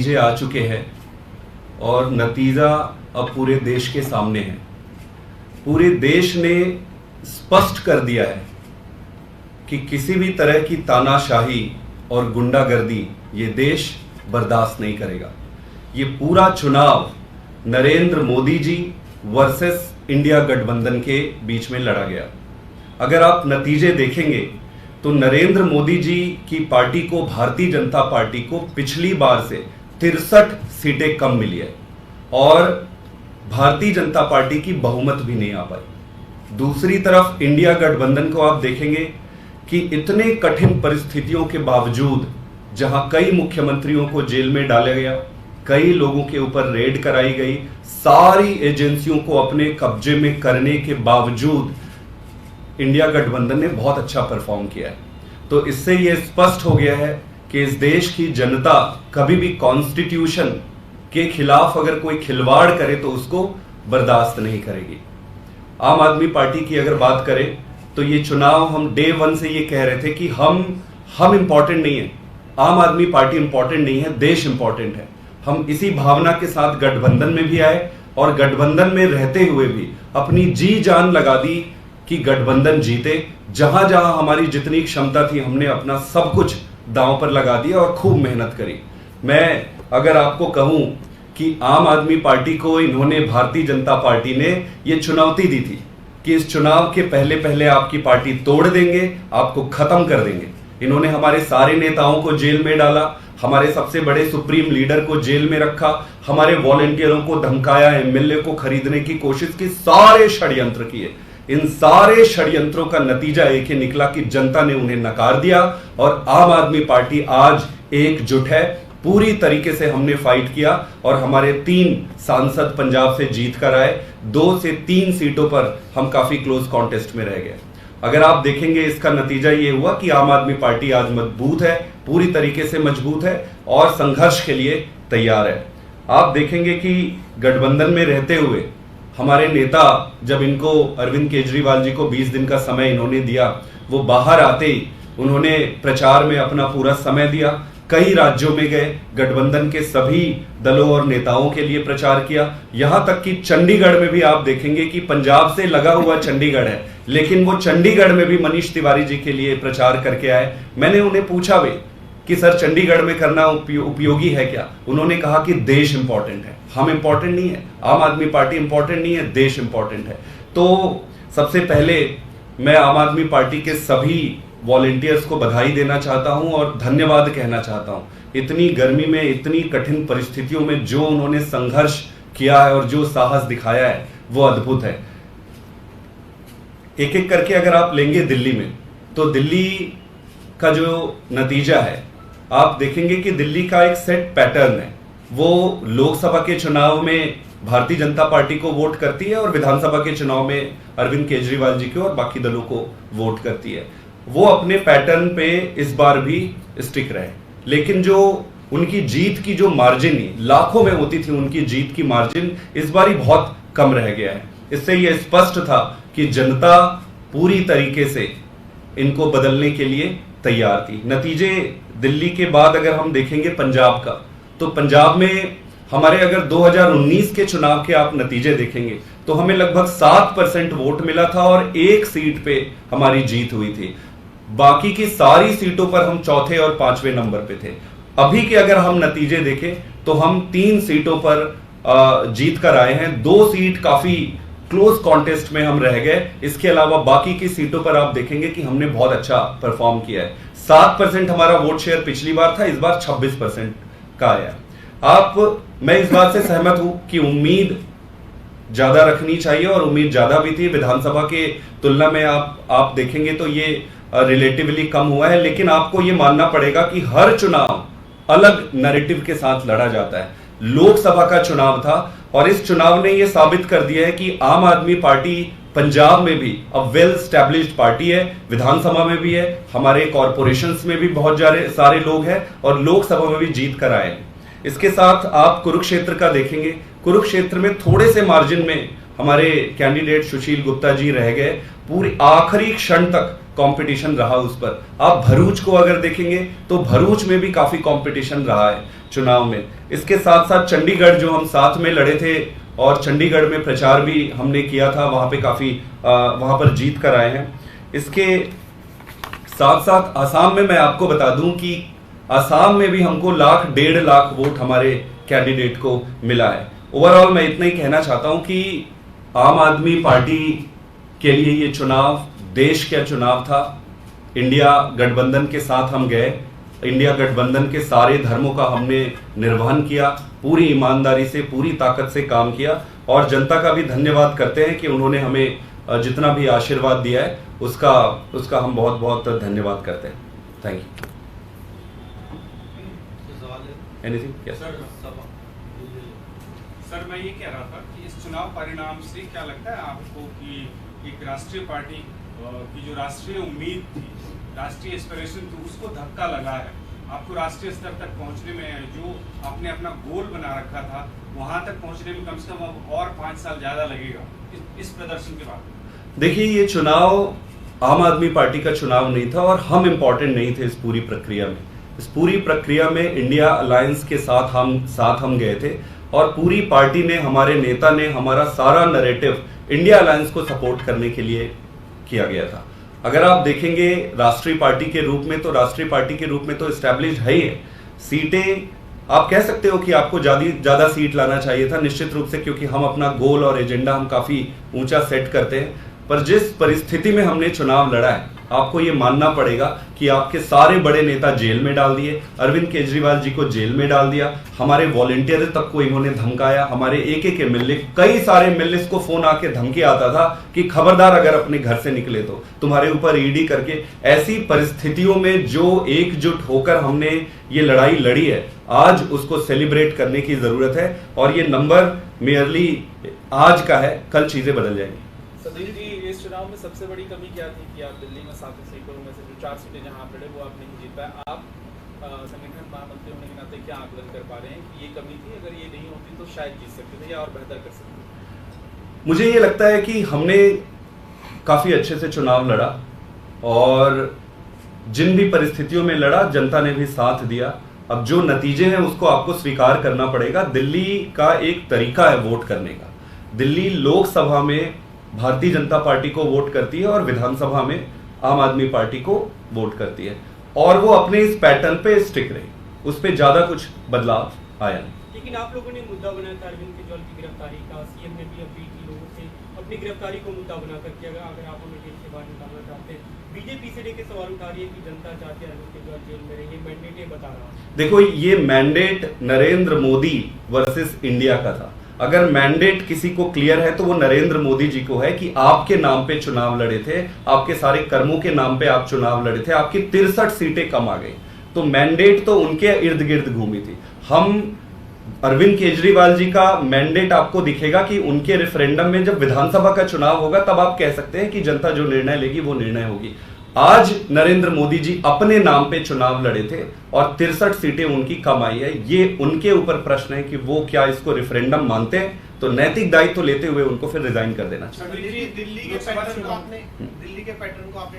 नतीजे आ चुके हैं और नतीजा अब पूरे देश के सामने है। पूरे देश ने स्पष्ट कर दिया है कि किसी भी तरह की तानाशाही और गुंडागर्दी ये देश बर्दाश्त नहीं करेगा। ये पूरा चुनाव नरेंद्र मोदी जी वर्सेस इंडिया गठबंधन के बीच में लड़ा गया। अगर आप नतीजे देखेंगे तो नरेंद्र मोदी जी की पार्टी को, भारतीय जनता पार्टी को पिछली बार से 63 सीटें कम मिली है और भारतीय जनता पार्टी की बहुमत भी नहीं आ पाई। दूसरी तरफ इंडिया गठबंधन को आप देखेंगे कि इतने कठिन परिस्थितियों के बावजूद, जहां कई मुख्यमंत्रियों को जेल में डाला गया, कई लोगों के ऊपर रेड कराई गई, सारी एजेंसियों को अपने कब्जे में करने के बावजूद इंडिया गठबंधन ने बहुत अच्छा परफॉर्म किया है। तो इससे यह स्पष्ट हो गया है कि इस देश की जनता कभी भी कॉन्स्टिट्यूशन के खिलाफ अगर कोई खिलवाड़ करे तो उसको बर्दाश्त नहीं करेगी। आम आदमी पार्टी की अगर बात करें तो ये चुनाव हम डे वन से ये कह रहे थे कि हम इंपॉर्टेंट नहीं है, आम आदमी पार्टी इंपॉर्टेंट नहीं है, देश इंपॉर्टेंट है। हम इसी भावना के साथ गठबंधन में भी आए और गठबंधन में रहते हुए भी अपनी जी जान लगा दी कि गठबंधन जीते। जहां जहां हमारी जितनी क्षमता थी हमने अपना सब कुछ दांव पर लगा दिया और खूब मेहनत करी। मैं अगर आपको कहूं कि आम आदमी पार्टी को इन्होंने, भारतीय जनता पार्टी ने ये चुनौती दी थी कि इस चुनाव के पहले पहले आपकी पार्टी तोड़ देंगे, आपको खत्म कर देंगे। इन्होंने हमारे सारे नेताओं को जेल में डाला, हमारे सबसे बड़े सुप्रीम लीडर को जेल में रखा, हमारे वॉलंटियरों को धमकाया, एमएलए को खरीदने की कोशिश की, सारे षड्यंत्र किए। इन सारे षड्यंत्रों का नतीजा एक ही निकला कि जनता ने उन्हें नकार दिया और आम आदमी पार्टी आज एकजुट है। पूरी तरीके से हमने फाइट किया और हमारे 3 सांसद पंजाब से जीत कर आए। 2 से 3 सीटों पर हम काफी क्लोज कॉन्टेस्ट में रह गए। अगर आप देखेंगे इसका नतीजा ये हुआ कि आम आदमी पार्टी आज मजबूत है, पूरी तरीके से मजबूत है और संघर्ष के लिए तैयार है। आप देखेंगे कि गठबंधन में रहते हुए हमारे नेता, जब इनको अरविंद केजरीवाल जी को 20 दिन का समय इन्होंने दिया, वो बाहर आते ही उन्होंने प्रचार में अपना पूरा समय दिया। कई राज्यों में गए, गठबंधन के सभी दलों और नेताओं के लिए प्रचार किया। यहां तक कि चंडीगढ़ में भी आप देखेंगे कि पंजाब से लगा हुआ चंडीगढ़ है, लेकिन वो चंडीगढ़ में भी मनीष तिवारी जी के लिए प्रचार करके आए। मैंने उन्हें पूछा भी कि सर चंडीगढ़ में करना उपयोगी है क्या? उन्होंने कहा कि देश इंपॉर्टेंट है, हम इंपॉर्टेंट नहीं है, आम आदमी पार्टी इंपॉर्टेंट नहीं है, देश इंपॉर्टेंट है। तो सबसे पहले मैं आम आदमी पार्टी के सभी वॉलंटियर्स को बधाई देना चाहता हूं और धन्यवाद कहना चाहता हूं। इतनी गर्मी में, इतनी कठिन परिस्थितियों में जो उन्होंने संघर्ष किया है और जो साहस दिखाया है वो अद्भुत है। एक एक करके अगर आप लेंगे दिल्ली में, तो दिल्ली का जो नतीजा है आप देखेंगे कि दिल्ली का एक सेट पैटर्न है। वो लोकसभा के चुनाव में भारतीय जनता पार्टी को वोट करती है और विधानसभा के चुनाव में अरविंद केजरीवाल जी को और बाकी दलों को वोट करती है। वो अपने पैटर्न पे इस बार भी स्टिक रहे, लेकिन जो उनकी जीत की जो मार्जिन लाखों में होती थी, उनकी जीत की मार्जिन इस बार ही बहुत कम रह गया है। इससे यह स्पष्ट था कि जनता पूरी तरीके से इनको बदलने के लिए तैयार थी। नतीजे दिल्ली के बाद अगर हम देखेंगे पंजाब का, तो पंजाब में हमारे अगर 2019 के चुनाव के आप नतीजे देखेंगे तो हमें लगभग 7% वोट मिला था और 1 सीट पे हमारी जीत हुई थी। बाकी की सारी सीटों पर हम चौथे और 5वें नंबर पे थे। अभी के अगर हम नतीजे देखें तो हम 3 सीटों पर जीत कर आए हैं। 2 सीट काफी क्लोज कॉन्टेस्ट में हम रह गए। इसके अलावा बाकी की सीटों पर आप देखेंगे कि हमने बहुत अच्छा परफॉर्म किया है। 7% हमारा वोट शेयर पिछली बार था, इस बार 26% का आया। मैं इस बात से सहमत हूं कि उम्मीद ज्यादा रखनी चाहिए और उम्मीद ज्यादा भी थी। विधानसभा के तुलना में आप देखेंगे तो ये रिलेटिवली कम हुआ है, लेकिन आपको ये मानना पड़ेगा कि हर चुनाव अलग नैरेटिव के साथ लड़ा जाता है। लोकसभा का चुनाव था और इस चुनाव ने यह साबित कर दिया है कि आम आदमी पार्टी पंजाब में भी अब वेल स्टैब्लिश्ड पार्टी है, विधानसभा में भी है, हमारे कॉरपोरेशंस में भी बहुत सारे लोग हैं और लोकसभा में भी जीत कर आए। इसके साथ आप कुरुक्षेत्र का देखेंगे, कुरुक्षेत्र में थोड़े से मार्जिन में हमारे कैंडिडेट सुशील गुप्ता जी रह गए। पूरी आखिरी क्षण तक कंपटीशन रहा उस पर। आप भरूच को अगर देखेंगे तो भरूच में भी काफी कंपटीशन रहा है। चुनाव में। इसके साथ साथ चंडीगढ़ जो हम साथ में लड़े थे और चंडीगढ़ में प्रचार भी हमने किया था, वहां पे काफी वहां पर जीत कर आए हैं। इसके साथ साथ आसाम में मैं आपको बता दूं कि आसाम में भी हमको 1,00,000-1,50,000 वोट हमारे कैंडिडेट को मिला है। ओवरऑल मैं इतना ही कहना चाहता हूं कि आम आदमी पार्टी के लिए ये चुनाव देश का चुनाव था। इंडिया गठबंधन के साथ हम गए, इंडिया गठबंधन के सारे धर्मों का हमने निर्वहन किया, पूरी ईमानदारी से, पूरी ताकत से काम किया और जनता का भी धन्यवाद करते हैं कि उन्होंने हमें जितना भी आशीर्वाद दिया है उसका हम बहुत बहुत धन्यवाद करते हैं। Thank you. Anything? Yes sir, मैं ये कह रहा था कि इस चुनाव परिणाम से क्या लगता है आपको कि एक राष्ट्रीय पार्टी की जो राष्ट्रीय उम्मीद थी, राष्ट्रीय एस्पिरेशन थी, उसको धक्का लगा है? आपको राष्ट्रीय स्तर तक पहुंचने में जो आपने अपना गोल बना रखा था वहां तक पहुंचने में कम से कम अब और 5 साल ज्यादा लगेगा इस प्रदर्शन के बाद। देखिए, ये चुनाव आम आदमी पार्टी का चुनाव नहीं था और हम इम्पोर्टेंट नहीं थे इस पूरी प्रक्रिया में। इस पूरी प्रक्रिया में इंडिया अलायंस के साथ हम गए थे और पूरी पार्टी ने, हमारे नेता ने हमारा सारा नैरेटिव इंडिया अलायंस को सपोर्ट करने के लिए किया गया था। अगर आप देखेंगे राष्ट्रीय पार्टी के रूप में, तो राष्ट्रीय पार्टी के रूप में तो एस्टैब्लिश है ही है। सीटें आप कह सकते हो कि आपको ज्यादा सीट लाना चाहिए था, निश्चित रूप से, क्योंकि हम अपना गोल और एजेंडा हम काफी ऊंचा सेट करते हैं। पर जिस परिस्थिति में हमने चुनाव लड़ा है, आपको ये मानना पड़ेगा कि आपके सारे बड़े नेता जेल में डाल दिए, अरविंद केजरीवाल जी को जेल में डाल दिया, हमारे वॉलंटियर तक को इन्होंने धमकाया, हमारे एक एमएलए, कई सारे एमएलए को फोन आके धमकी आता था कि खबरदार अगर अपने घर से निकले तो तुम्हारे ऊपर ईडी करके। ऐसी परिस्थितियों में जो एकजुट होकर हमने ये लड़ाई लड़ी है, आज उसको सेलिब्रेट करने की जरूरत है और ये नंबर मेयरली आज का है, कल चीजें बदल जाएंगी। सदील जी, इस चुनाव में सबसे बड़ी कमी क्या थी कि आप दिल्ली में 7 सीटों में से जो 4 सीटें जहां आप लड़े वो आप नहीं जीत पाए। आप संगठन महामंत्री होने के नाते क्या आकलन कर पा रहे हैं कि ये कमी थी, अगर ये नहीं होती तो शायद जीत सकते थे या और बेहतर कर सकते थे? मुझे ये लगता है कि हमने काफी अच्छे से चुनाव लड़ा और जिन भी परिस्थितियों में लड़ा, जनता ने भी साथ दिया। अब जो नतीजे हैं उसको आपको स्वीकार करना पड़ेगा। दिल्ली का एक तरीका है वोट करने का। दिल्ली लोकसभा में भारतीय जनता पार्टी को वोट करती है और विधानसभा में आम आदमी पार्टी को वोट करती है और वो अपने इस पैटर्न पे स्टिक रही, उस पे ज्यादा कुछ बदलाव आया नहीं। लेकिन आप लोगों ने मुद्दा बनाया था अरविंद केजरीवाल की गिरफ्तारी का। सीएम ने भी अपील की लोगों से अपनी गिरफ्तारी को मुद्दा बनाकर कि अगर आप हमें जेल से बाहर निकालना चाहते हैं। बीजेपी से लेकर सवाल उठा रही है कि जनता चाहती है अरविंद केजरीवाल जेल में रहे, ये मैंडेट ये बता रहा है। देखो, ये mandate Narendra Modi versus India का था। अगर मैंडेट किसी को क्लियर है तो वो नरेंद्र मोदी जी को है कि आपके नाम पे चुनाव लड़े थे, आपके सारे कर्मों के नाम पे आप चुनाव लड़े थे, आपकी 63 सीटें कम आ गई, तो मैंडेट तो उनके इर्द गिर्द घूमी थी। हम अरविंद केजरीवाल जी का मैंडेट आपको दिखेगा कि उनके रेफरेंडम में जब विधानसभा का चुनाव होगा तब आप कह सकते हैं कि जनता जो निर्णय लेगी वो निर्णय होगी। आज नरेंद्र मोदी जी अपने नाम पे चुनाव लड़े थे और 63 सीटें उनकी कम आई है। ये उनके ऊपर प्रश्न है कि वो क्या इसको रेफरेंडम मानते हैं, तो नैतिक दायित्व लेते हुए उनको फिर रिजाइन कर देना चाहिए। दिल्ली के पैटर्न को आपने